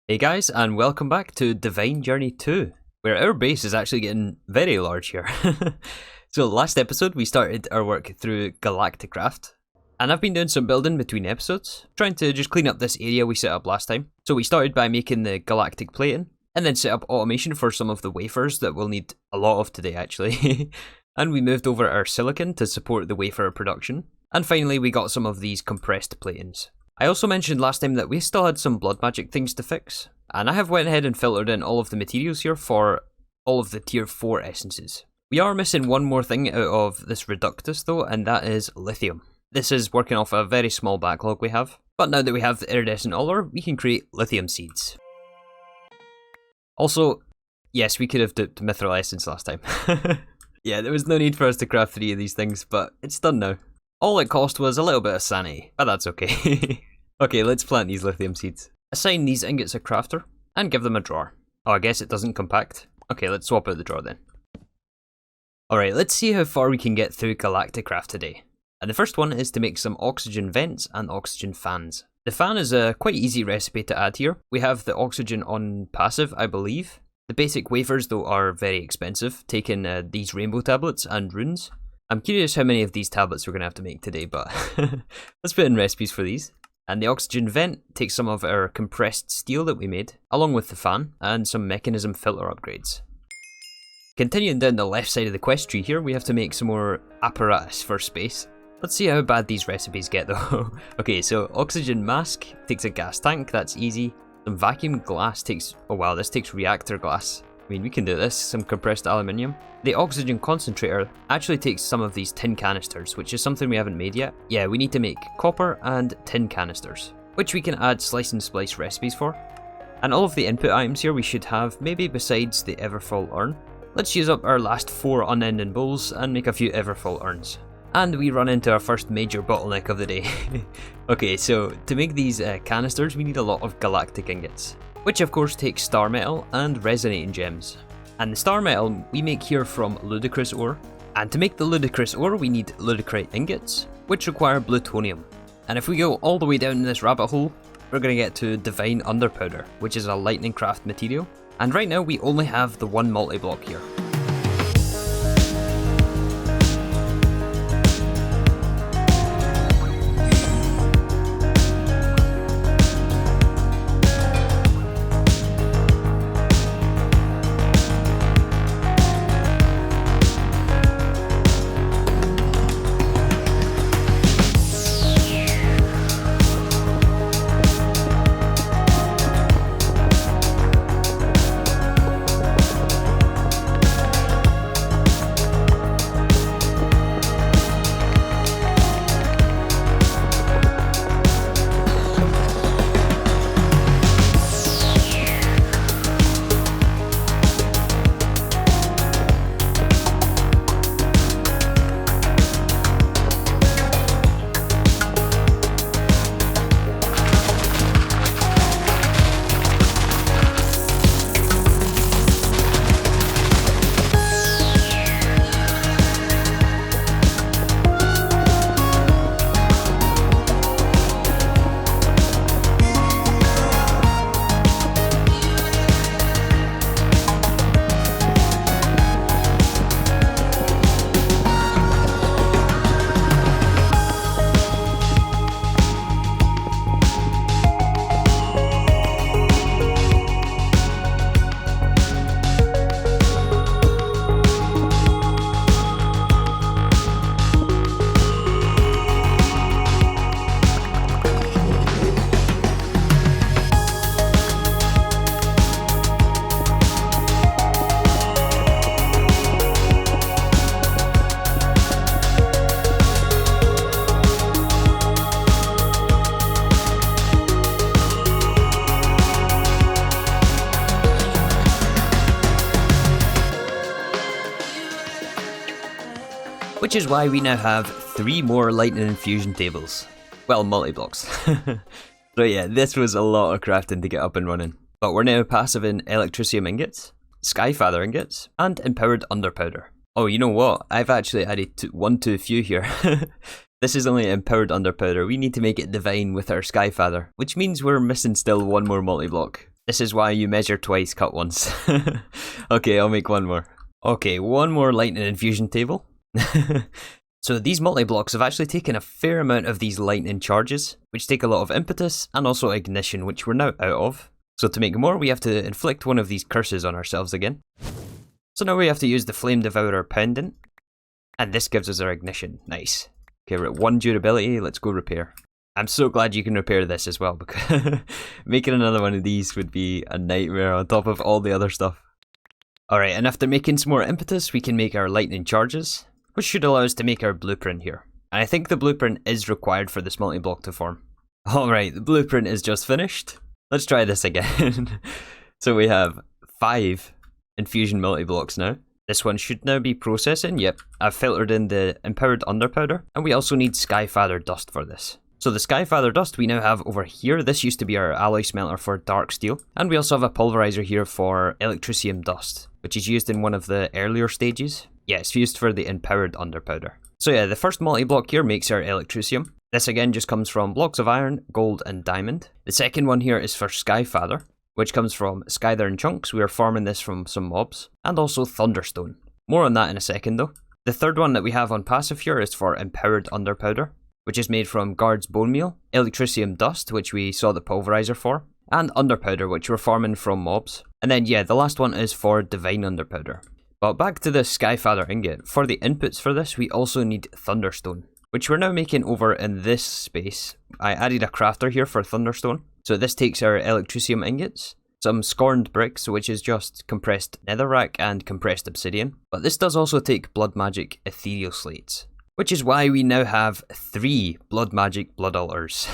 Hey guys, and welcome back to Divine Journey 2, where our base is actually getting very large here. So last episode we started our work through LightningCraft, and I've been doing some building between episodes, trying to just clean up this area we set up last time. So we started by making the galactic plating, and then set up automation for some of the wafers that we'll need a lot of today actually. And we moved over our silicon to support the wafer production, and finally we got some of these compressed platings. I also mentioned last time that we still had some BloodMagic things to fix, and I have went ahead and filtered in all of the materials here for all of the tier 4 essences. We are missing one more thing out of this Reductus though, and that is lithium. This is working off a very small backlog we have, but now that we have the iridescent ore, we can create lithium seeds. Also, yes, we could have dipped mithril essence last time. Yeah, there was no need for us to craft 3 of these things, but it's done now. All it cost was a little bit of sanity, but that's okay. Okay, let's plant these lithium seeds. Assign these ingots a crafter, and give them a drawer. Oh, I guess it doesn't compact. Okay, let's swap out the drawer then. Alright, let's see how far we can get through LightningCraft today. And the first one is to make some oxygen vents and oxygen fans. The fan is a quite easy recipe to add here. We have the oxygen on passive, I believe. The basic wafers though are very expensive, taking these rainbow tablets and runes. I'm curious how many of these tablets we're going to have to make today, but let's put in recipes for these. And the oxygen vent takes some of our compressed steel that we made, along with the fan, and some mechanism filter upgrades. Continuing down the left side of the quest tree here, we have to make some more apparatus for space. Let's see how bad these recipes get though. Okay, so oxygen mask takes a gas tank, that's easy. Some vacuum glass takes, oh wow, this takes reactor glass. I mean, we can do this, some compressed aluminium. The oxygen concentrator actually takes some of these tin canisters, which is something we haven't made yet. Yeah, we need to make copper and tin canisters, which we can add slice and splice recipes for. And all of the input items here we should have, maybe besides the Everfull urn. Let's use up our last 4 unending bowls and make a few Everfull urns. And we run into our first major bottleneck of the day. Okay, so to make these canisters we need a lot of galactic ingots, which of course takes star metal and resonating gems. And the star metal we make here from ludicrous ore. And to make the ludicrous ore we need ludicrite ingots, which require plutonium. And if we go all the way down this rabbit hole, we're going to get to Divine Underpowder, which is a LightningCraft material. And right now we only have the 1 multi-block here. Which is why we now have 3 more lightning infusion tables. Well, multi-blocks. So yeah, this was a lot of crafting to get up and running. But we're now passive in Electricium ingots, Skyfather ingots, and empowered underpowder. Oh, you know what? I've actually added 1 too few here. This is only empowered underpowder. We need to make it divine with our Skyfather, which means we're missing still 1 more multi-block. This is why you measure twice, cut once. Okay, I'll make one more. Okay, one more lightning infusion table. So these multi-blocks have actually taken a fair amount of these lightning charges, which take a lot of impetus and also ignition, which we're now out of. So to make more, we have to inflict one of these curses on ourselves again. So now we have to use the Flame Devourer Pendant, and this gives us our ignition. Nice. Okay, we're at 1 durability, let's go repair. I'm so glad you can repair this as well, because making another one of these would be a nightmare on top of all the other stuff. Alright, and after making some more impetus, we can make our lightning charges, which should allow us to make our blueprint here. And I think the blueprint is required for this multi-block to form. Alright, the blueprint is just finished. Let's try this again. So we have 5 infusion multi-blocks now. This one should now be processing. Yep, I've filtered in the empowered underpowder. And we also need Skyfather dust for this. So the Skyfather dust we now have over here. This used to be our alloy smelter for dark steel. And we also have a pulverizer here for Electricium dust, which is used in one of the earlier stages. Yeah, it's used for the empowered underpowder. So yeah, the first multi-block here makes our Electricium. This again just comes from blocks of iron, gold and diamond. The second one here is for Skyfather, which comes from Skyther and chunks. We are farming this from some mobs. And also Thunderstone. More on that in a second though. The third one that we have on passive here is for empowered underpowder, which is made from Guard's bone meal, Electricium dust, which we saw the pulverizer for, and underpowder, which we're farming from mobs. And then yeah, the last one is for divine underpowder. But back to the Skyfather ingot. For the inputs for this, we also need Thunderstone, which we're now making over in this space. I added a crafter here for Thunderstone. So this takes our Electricium ingots, some scorned bricks, which is just compressed netherrack and compressed obsidian. But this does also take BloodMagic ethereal slates, which is why we now have 3 BloodMagic blood altars.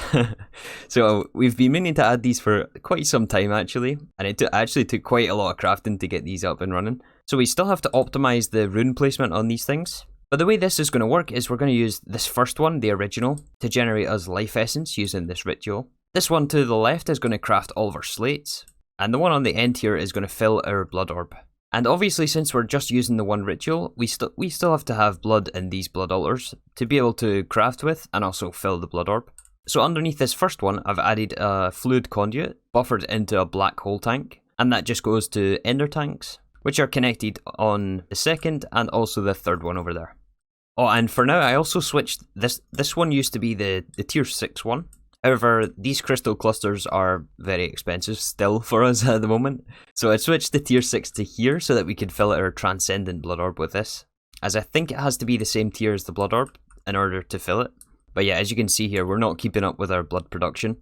So we've been meaning to add these for quite some time actually, and it actually took quite a lot of crafting to get these up and running. So we still have to optimize the rune placement on these things. But the way this is going to work is we're going to use this first one, the original, to generate us life essence using this ritual. This one to the left is going to craft all of our slates, and the one on the end here is going to fill our blood orb. And obviously, since we're just using the one ritual, we still have to have blood in these blood altars to be able to craft with and also fill the blood orb. So underneath this first one, I've added a fluid conduit buffered into a black hole tank, and that just goes to ender tanks, which are connected on the second and also the third one over there. Oh, and for now, I also switched this. This one used to be the tier 6 one. However, these crystal clusters are very expensive still for us at the moment. So I switched the tier 6 to here so that we could fill our transcendent blood orb with this, as I think it has to be the same tier as the blood orb in order to fill it. But yeah, as you can see here, we're not keeping up with our blood production,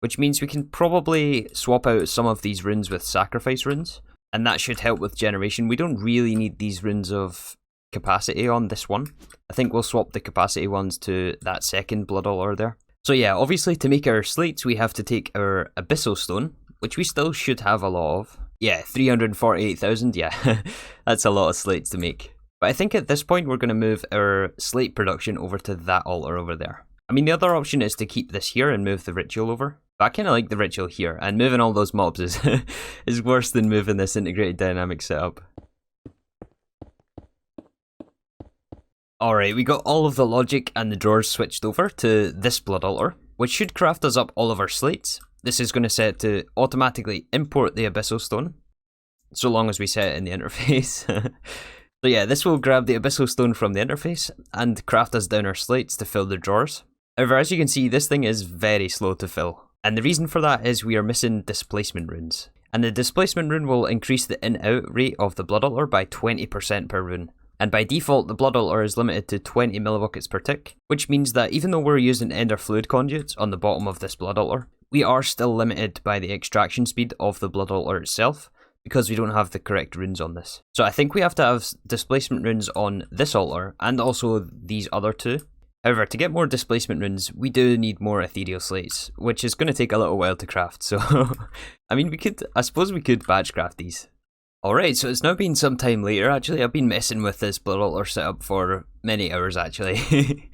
which means we can probably swap out some of these runes with sacrifice runes, and that should help with generation. We don't really need these runes of capacity on this one. I think we'll swap the capacity ones to that second blood altar there. So yeah, obviously to make our slates, we have to take our Abyssal Stone, which we still should have a lot of. Yeah, 348,000, yeah, that's a lot of slates to make. But I think at this point, we're going to move our slate production over to that altar over there. I mean, the other option is to keep this here and move the ritual over. But I kind of like the ritual here, and moving all those mobs is worse than moving this integrated dynamic setup. Alright, we got all of the logic and the drawers switched over to this blood altar, which should craft us up all of our slates. This is going to set to automatically import the Abyssal Stone, so long as we set it in the interface. So yeah, this will grab the Abyssal Stone from the interface and craft us down our slates to fill the drawers. However, as you can see, this thing is very slow to fill. And the reason for that is we are missing displacement runes. And the displacement rune will increase the in-out rate of the blood altar by 20% per rune. And by default, the blood altar is limited to 20 millibuckets per tick, which means that even though we're using ender fluid conduits on the bottom of this blood altar, we are still limited by the extraction speed of the blood altar itself, because we don't have the correct runes on this. So I think we have to have displacement runes on this altar, and also these other two. However, to get more displacement runes, we do need more ethereal slates, which is going to take a little while to craft, so I mean, I suppose we could batch craft these. Alright, so it's now been some time later actually. I've been messing with this blood altar setup for many hours actually.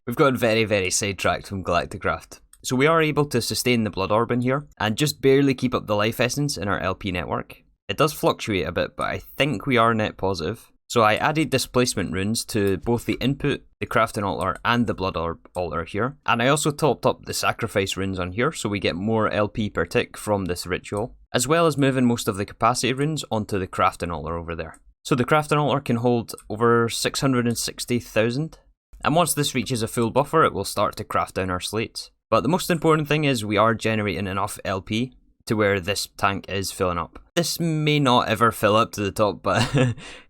We've gotten very, very sidetracked from GalactiCraft. So we are able to sustain the blood orb in here, and just barely keep up the life essence in our LP network. It does fluctuate a bit, but I think we are net positive. So I added displacement runes to both the input, the crafting altar, and the blood orb altar here. And I also topped up the sacrifice runes on here, so we get more LP per tick from this ritual, as well as moving most of the capacity runes onto the crafting altar over there. So the crafting altar can hold over 660,000. And once this reaches a full buffer, it will start to craft down our slates. But the most important thing is we are generating enough LP to where this tank is filling up. This may not ever fill up to the top, but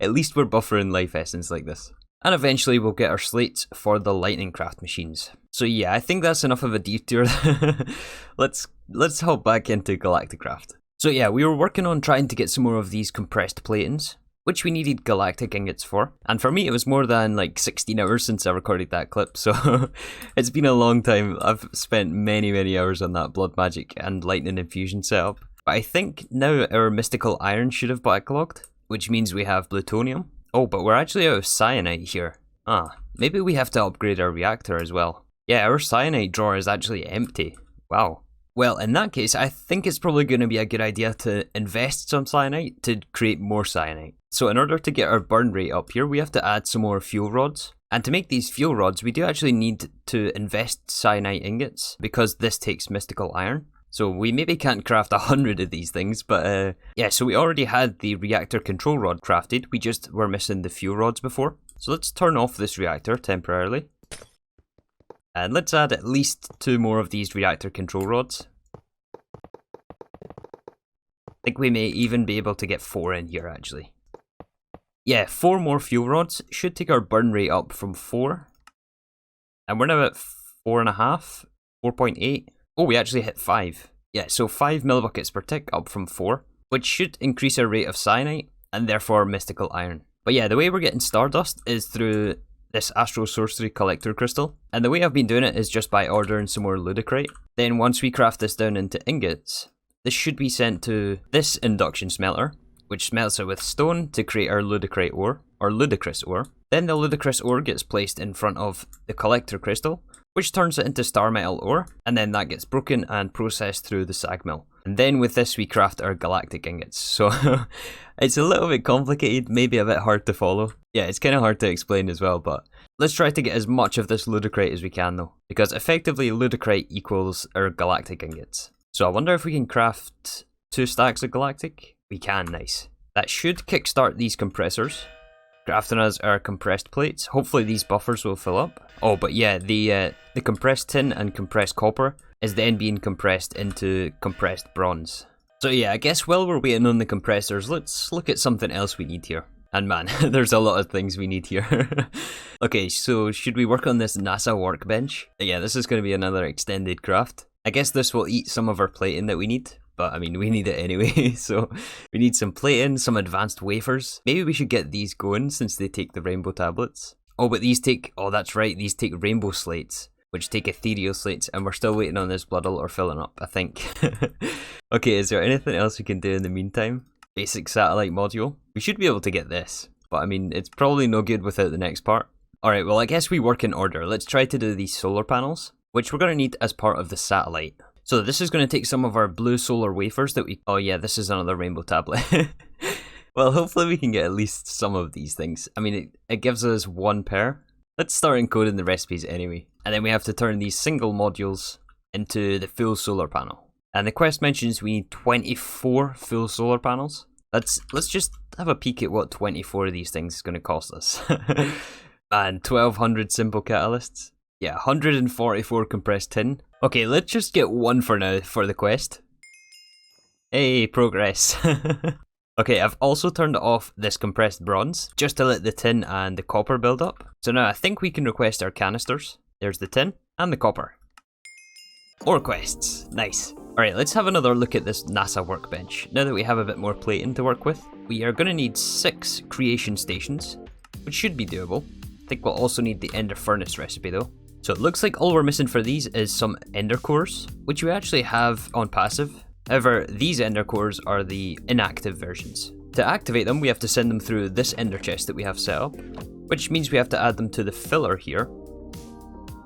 at least we're buffering life essence like this. And eventually we'll get our slates for the LightningCraft machines. So yeah, I think that's enough of a detour. Let's hop back into GalacticCraft. So yeah, we were working on trying to get some more of these compressed platins, which we needed galactic ingots for. And for me, it was more than like 16 hours since I recorded that clip, so it's been a long time. I've spent many hours on that BloodMagic and Lightning Infusion setup. But I think now our mystical iron should have backlogged, which means we have plutonium. Oh, but we're actually out of cyanite here. Maybe we have to upgrade our reactor as well. Yeah, our cyanite drawer is actually empty. Wow. Well, in that case, I think it's probably going to be a good idea to invest some cyanite to create more cyanite. So in order to get our burn rate up here, we have to add some more fuel rods. And to make these fuel rods, we do actually need to invest cyanite ingots, because this takes mystical iron. So we maybe can't craft 100 of these things, but yeah, so we already had the reactor control rod crafted, we just were missing the fuel rods before. So let's turn off this reactor temporarily. And let's add at least 2 more of these reactor control rods. I think we may even be able to get 4 in here actually. Yeah, 4 more fuel rods should take our burn rate up from 4. And we're now at 4.5, 4.8. Oh, we actually hit 5. Yeah, so 5 millibuckets per tick up from 4, which should increase our rate of cyanite and therefore mystical iron. But yeah, the way we're getting stardust is through this Astral Sorcery Collector Crystal. And the way I've been doing it is just by ordering some more Ludicrate. Then once we craft this down into ingots, this should be sent to this induction smelter, which smelts it with stone to create our Ludicrate ore, or Ludicrous ore. Then the Ludicrous ore gets placed in front of the Collector Crystal, which turns it into Star Metal ore, and then that gets broken and processed through the Sag Mill. And then with this we craft our galactic ingots. So it's a little bit complicated, maybe a bit hard to follow. Yeah, it's kind of hard to explain as well, but let's try to get as much of this Ludicrate as we can though, because effectively Ludicrate equals our galactic ingots. So I wonder if we can craft 2 stacks of galactic? We can, nice. That should kickstart these compressors, crafting us our compressed plates. Hopefully these buffers will fill up. Oh, but yeah, the compressed tin and compressed copper is then being compressed into compressed bronze. So yeah, I guess while we're waiting on the compressors, let's look at something else we need here. And man, there's a lot of things we need here. Okay, so should we work on this NASA workbench? Yeah, this is going to be another extended craft. I guess this will eat some of our plating that we need. But I mean, we need it anyway, so we need some plating, some advanced wafers. Maybe we should get these going since they take the rainbow tablets. Oh, but these take, oh that's right, these take rainbow slates, which take ethereal slates, and we're still waiting on this blood altar filling up, I think. Okay, is there anything else we can do in the meantime? Basic satellite module. We should be able to get this, but I mean, it's probably no good without the next part. Alright, well I guess we work in order. Let's try to do these solar panels, which we're going to need as part of the satellite. So this is going to take some of our blue solar wafers that we... Oh yeah, this is another rainbow tablet. Well, hopefully we can get at least some of these things. I mean, it gives us 1 pair. Let's start encoding the recipes anyway. And then we have to turn these single modules into the full solar panel. And the quest mentions we need 24 full solar panels. Let's just have a peek at what 24 of these things is going to cost us. And 1200 simple catalysts. Yeah, 144 compressed tin. Okay, let's just get 1 for now for the quest. Hey, progress. Okay, I've also turned off this compressed bronze, just to let the tin and the copper build up. So now I think we can request our canisters. There's the tin and the copper. More quests, nice. Alright, let's have another look at this NASA workbench. Now that we have a bit more plating to work with, we are going to need 6 creation stations, which should be doable. I think we'll also need the ender furnace recipe though. So it looks like all we're missing for these is some ender cores, which we actually have on passive. However, these ender cores are the inactive versions. To activate them, we have to send them through this ender chest that we have set up, which means we have to add them to the filler here,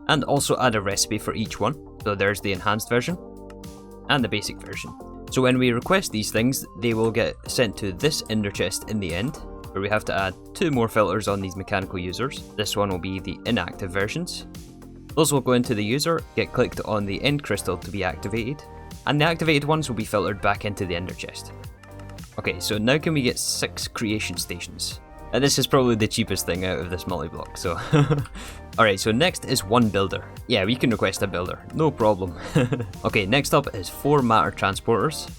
and also add a recipe for each one. So there's the enhanced version, and the basic version. So when we request these things, they will get sent to this ender chest in the end, where we have to add 2 more filters on these mechanical users. This one will be the inactive versions. Those will go into the user, get clicked on the end crystal to be activated, and the activated ones will be filtered back into the ender chest. Okay, so now can we get 6 creation stations? And this is probably the cheapest thing out of this multi-block, so... Alright, so next is 1 builder. Yeah, we can request a builder, no problem. Okay, next up is 4 matter transporters.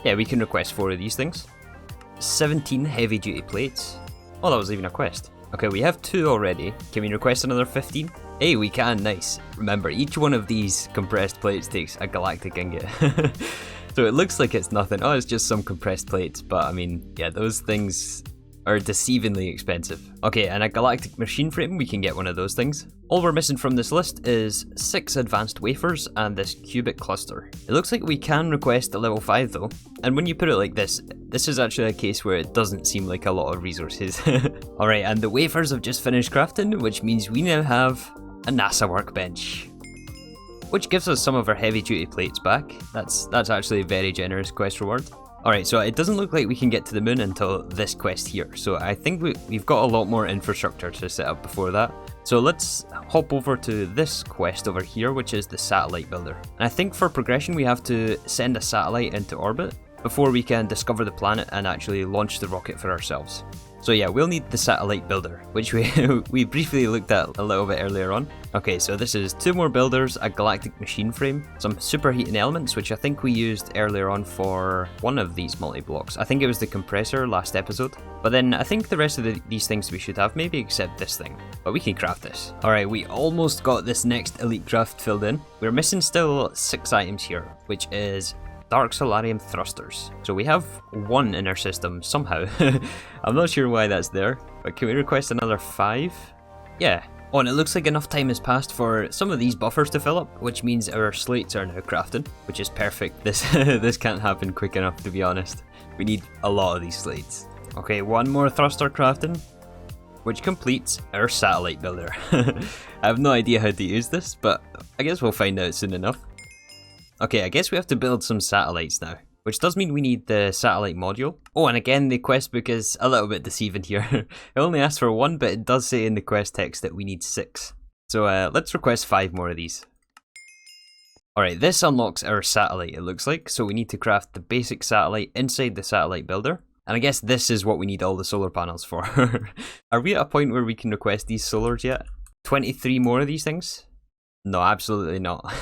Yeah, we can request 4 of these things. 17 heavy duty plates. Oh, that was even a quest. Okay, we have 2 already. Can we request another 15? Hey, we can, nice. Remember, each one of these compressed plates takes a galactic ingot. So it looks like it's nothing. Oh, it's just some compressed plates, but I mean, yeah, those things are deceivingly expensive. Okay, and a galactic machine frame, we can get one of those things. All we're missing from this list is 6 advanced wafers and this cubic cluster. It looks like we can request a level 5 though, and when you put it like this is actually a case where it doesn't seem like a lot of resources. Alright, and the wafers have just finished crafting, which means we now have a NASA workbench, which gives us some of our heavy duty plates back. That's actually a very generous quest reward. Alright, so it doesn't look like we can get to the moon until this quest here, so I think we've got a lot more infrastructure to set up before that. So let's hop over to this quest over here, which is the satellite builder. And I think for progression we have to send a satellite into orbit before we can discover the planet and actually launch the rocket for ourselves. So yeah, we'll need the satellite builder, which we briefly looked at a little bit earlier on. Okay, so this is 2 more builders, a galactic machine frame, some superheating elements, which I think we used earlier on for one of these multi-blocks. I think it was the compressor last episode. But then I think the rest of these things we should have, maybe except this thing. But we can craft this. Alright, we almost got this next elite craft filled in. We're missing still 6 items here, which is Dark Solarium thrusters. So we have 1 in our system somehow. I'm not sure why that's there, but can we request another 5? Yeah. Oh, and it looks like enough time has passed for some of these buffers to fill up, which means our slates are now crafting, which is perfect. This can't happen quick enough, to be honest. We need a lot of these slates. Okay, 1 more thruster crafting, which completes our satellite builder. I have no idea how to use this, but I guess we'll find out soon enough. Okay, I guess we have to build some satellites now, which does mean we need the satellite module. Oh, and again, the quest book is a little bit deceiving here. It only asks for 1, but it does say in the quest text that we need 6. So let's request 5 more of these. Alright, this unlocks our satellite, it looks like, so we need to craft the basic satellite inside the satellite builder. And I guess this is what we need all the solar panels for. Are we at a point where we can request these solars yet? 23 more of these things? No, absolutely not.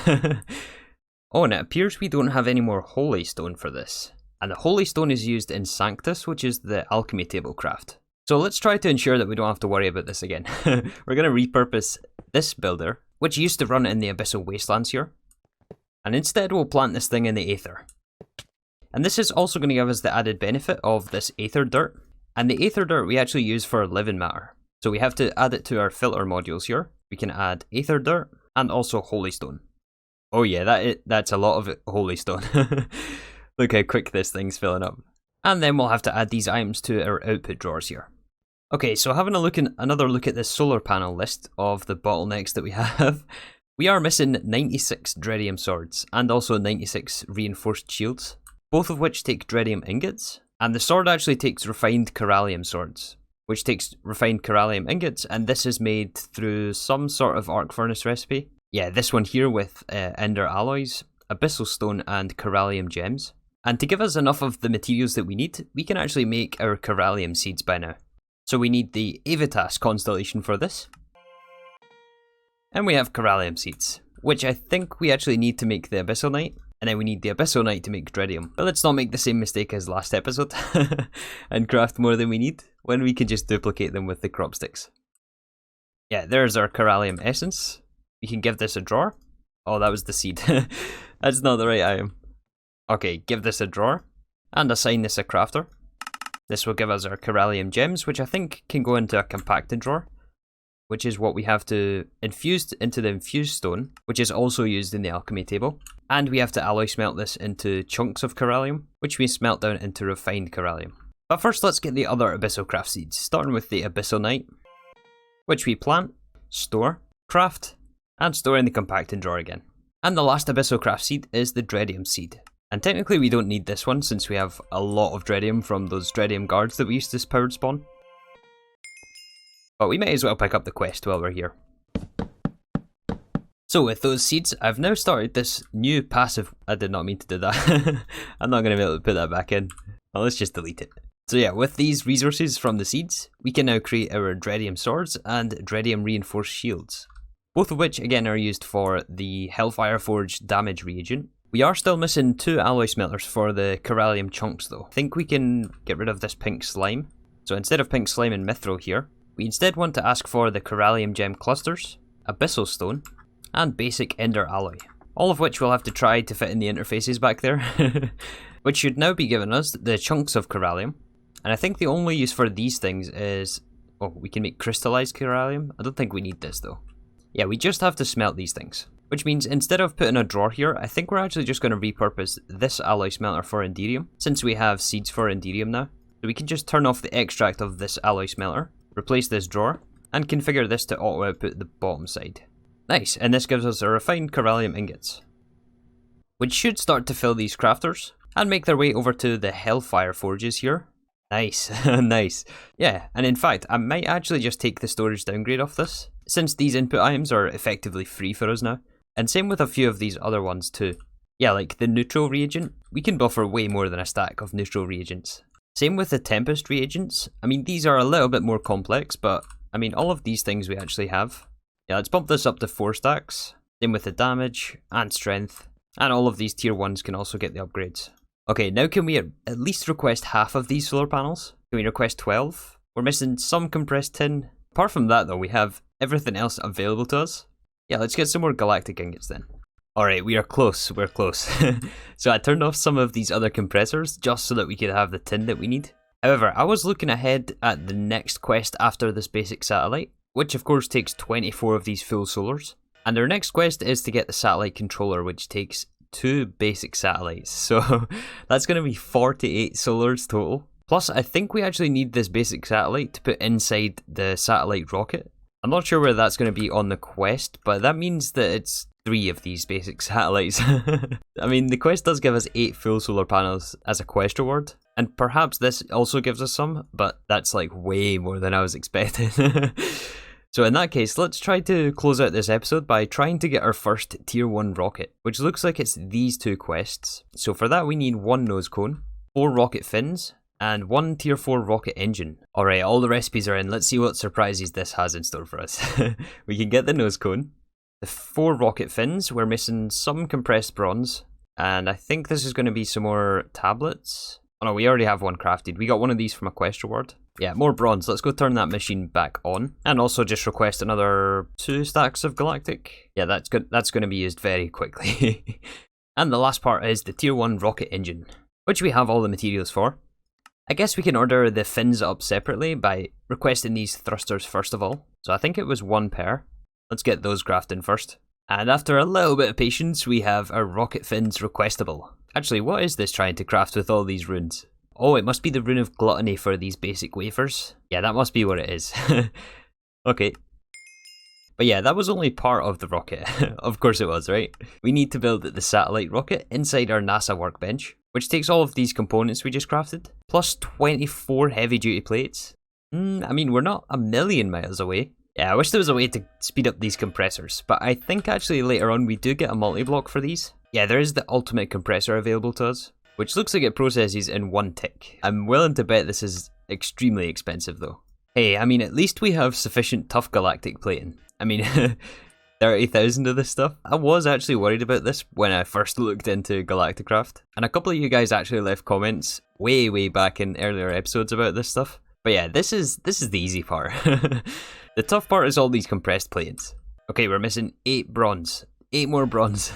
Oh, and it appears we don't have any more Holy Stone for this. And the Holy Stone is used in Sanctus, which is the alchemy table craft. So let's try to ensure that we don't have to worry about this again. We're going to repurpose this builder, which used to run in the Abyssal Wastelands here. And instead we'll plant this thing in the Aether. And this is also going to give us the added benefit of this Aether dirt. And the Aether dirt we actually use for living matter. So we have to add it to our filter modules here. We can add Aether dirt and also Holy Stone. Oh yeah, that's a lot of Holy Stone. Look how quick this thing's filling up. And then we'll have to add these items to our output drawers here. Okay, so having another look at this solar panel list of the bottlenecks that we have, we are missing 96 Dreadium swords and also 96 reinforced shields, both of which take Dreadium ingots. And the sword actually takes refined Corallium swords, which takes refined Corallium ingots, and this is made through some sort of arc furnace recipe. Yeah, this one here with ender alloys, abyssal stone and Corallium gems. And to give us enough of the materials that we need, we can actually make our Corallium seeds by now. So we need the Avitas constellation for this. And we have Corallium seeds, which I think we actually need to make the Abyssalnite. And then we need the Abyssalnite to make Dreadium. But let's not make the same mistake as last episode and craft more than we need when we can just duplicate them with the crop sticks. Yeah, there's our Corallium essence. We can give this a drawer. Oh, that was the seed. That's not the right item. Okay, give this a drawer and assign this a crafter. This will give us our Corallium gems, which I think can go into a compacted drawer, which is what we have to infuse into the infused stone, which is also used in the alchemy table. And we have to alloy smelt this into chunks of Corallium, which we smelt down into refined Corallium. But first, let's get the other Abyssalcraft seeds, starting with the Abyssalnite, which we plant, store, craft, and store in the compacted drawer again. And the last Abyssalcraft seed is the Dreadium seed. And technically we don't need this one since we have a lot of Dreadium from those Dreadium guards that we used to powered spawn. But we might as well pick up the quest while we're here. So with those seeds, I've now started this new passive. I did not mean to do that. I'm not going to be able to put that back in. Well, let's just delete it. So yeah, with these resources from the seeds, we can now create our Dreadium swords and Dreadium reinforced shields. Both of which again are used for the Hellfire Forge damage reagent. We are still missing 2 alloy smelters for the Corallium chunks though. I think we can get rid of this pink slime. So instead of pink slime and mithril here, we instead want to ask for the Corallium gem clusters, Abyssal stone, and basic ender alloy. All of which we'll have to try to fit in the interfaces back there. Which should now be giving us the chunks of Corallium. And I think the only use for these things is... oh, we can make crystallized Corallium? I don't think we need this though. Yeah, we just have to smelt these things. Which means instead of putting a drawer here, I think we're actually just going to repurpose this alloy smelter for Enderium, since we have seeds for Enderium now. So we can just turn off the extract of this alloy smelter, replace this drawer, and configure this to auto output the bottom side. Nice, and this gives us a refined Corallium ingots, which should start to fill these crafters, and make their way over to the Hellfire Forges here. Nice, nice. Yeah, and in fact, I might actually just take the storage downgrade off this, since these input items are effectively free for us now. And same with a few of these other ones too. Yeah, like the neutral reagent, we can buffer way more than a stack of neutral reagents. Same with the Tempest reagents. I mean, these are a little bit more complex, but I mean, all of these things we actually have. Yeah, let's bump this up to 4 stacks. Same with the damage and strength. And all of these tier 1s can also get the upgrades. Okay, now can we at least request half of these solar panels? Can we request 12? We're missing some compressed tin. Apart from that though, we have everything else available to us. Yeah, let's get some more galactic ingots then. Alright, we are close, we're close. So I turned off some of these other compressors just so that we could have the tin that we need. However, I was looking ahead at the next quest after this basic satellite, which of course takes 24 of these full solars. And our next quest is to get the satellite controller, which takes 2 basic satellites. So that's going to be 48 solars total. Plus, I think we actually need this basic satellite to put inside the satellite rocket. I'm not sure where that's going to be on the quest, but that means that it's 3 of these basic satellites. I mean, the quest does give us 8 full solar panels as a quest reward, and perhaps this also gives us some, but that's like way more than I was expecting. So in that case, let's try to close out this episode by trying to get our first tier 1 rocket, which looks like it's these 2 quests. So for that we need 1 nose cone, 4 rocket fins, and 1 tier 4 rocket engine. Alright, all the recipes are in. Let's see what surprises this has in store for us. We can get the nose cone, the 4 rocket fins. We're missing some compressed bronze, and I think this is going to be some more tablets. Oh no, we already have 1 crafted. We got 1 of these from a quest reward. Yeah, more bronze. Let's go turn that machine back on, and also just request another 2 stacks of galactic. Yeah, that's good. That's going to be used very quickly. And the last part is the tier 1 rocket engine, which we have all the materials for. I guess we can order the fins up separately by requesting these thrusters first of all. So I think it was 1 pair. Let's get those crafting first. And after a little bit of patience, we have our rocket fins requestable. Actually, what is this trying to craft with all these runes? Oh, it must be the rune of gluttony for these basic wafers. Yeah, that must be what it is. Okay. But yeah, that was only part of the rocket. Of course it was, right? We need to build the satellite rocket inside our NASA workbench, which takes all of these components we just crafted, plus 24 heavy duty plates. I mean, we're not a million miles away. Yeah, I wish there was a way to speed up these compressors, but I think actually later on we do get a multi-block for these. Yeah, there is the ultimate compressor available to us, which looks like it processes in 1 tick. I'm willing to bet this is extremely expensive though. Hey, I mean, at least we have sufficient tough galactic plating. I mean, 30,000 of this stuff. I was actually worried about this when I first looked into LightningCraft, and a couple of you guys actually left comments way back in earlier episodes about this stuff. But yeah, this is the easy part. The tough part is all these compressed plates. Okay, we're missing 8 bronze. 8 more bronze.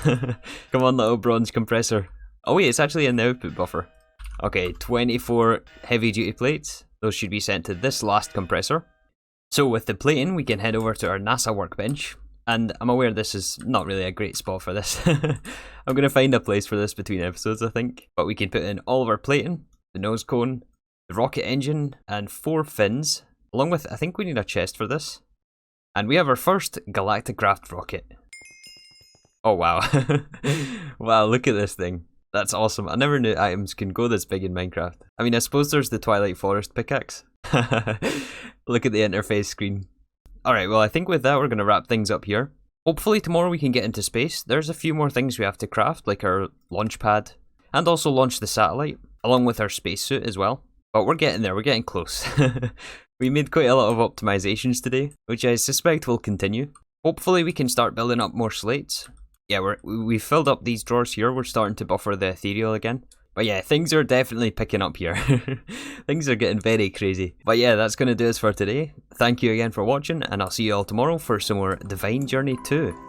Come on, little bronze compressor. Oh wait, it's actually in the output buffer. Okay, 24 heavy duty plates. Those should be sent to this last compressor. So with the plating, we can head over to our NASA workbench. And I'm aware this is not really a great spot for this. I'm going to find a place for this between episodes, I think. But we can put in all of our plating, the nose cone, the rocket engine, and 4 fins. Along with, I think we need a chest for this. And we have our first GalacticCraft rocket. Oh wow. Wow, look at this thing. That's awesome. I never knew items can go this big in Minecraft. I mean, I suppose there's the Twilight Forest pickaxe. Look at the interface screen. Alright, well I think with that we're going to wrap things up here. Hopefully tomorrow we can get into space. There's a few more things we have to craft, like our launch pad, and also launch the satellite, along with our spacesuit as well. But we're getting there, we're getting close. We made quite a lot of optimizations today, which I suspect will continue. Hopefully we can start building up more slates. Yeah, we've filled up these drawers here, we're starting to buffer the ethereal again. But yeah, things are definitely picking up here. Things are getting very crazy. But yeah, that's going to do us for today. Thank you again for watching, and I'll see you all tomorrow for some more Divine Journey 2.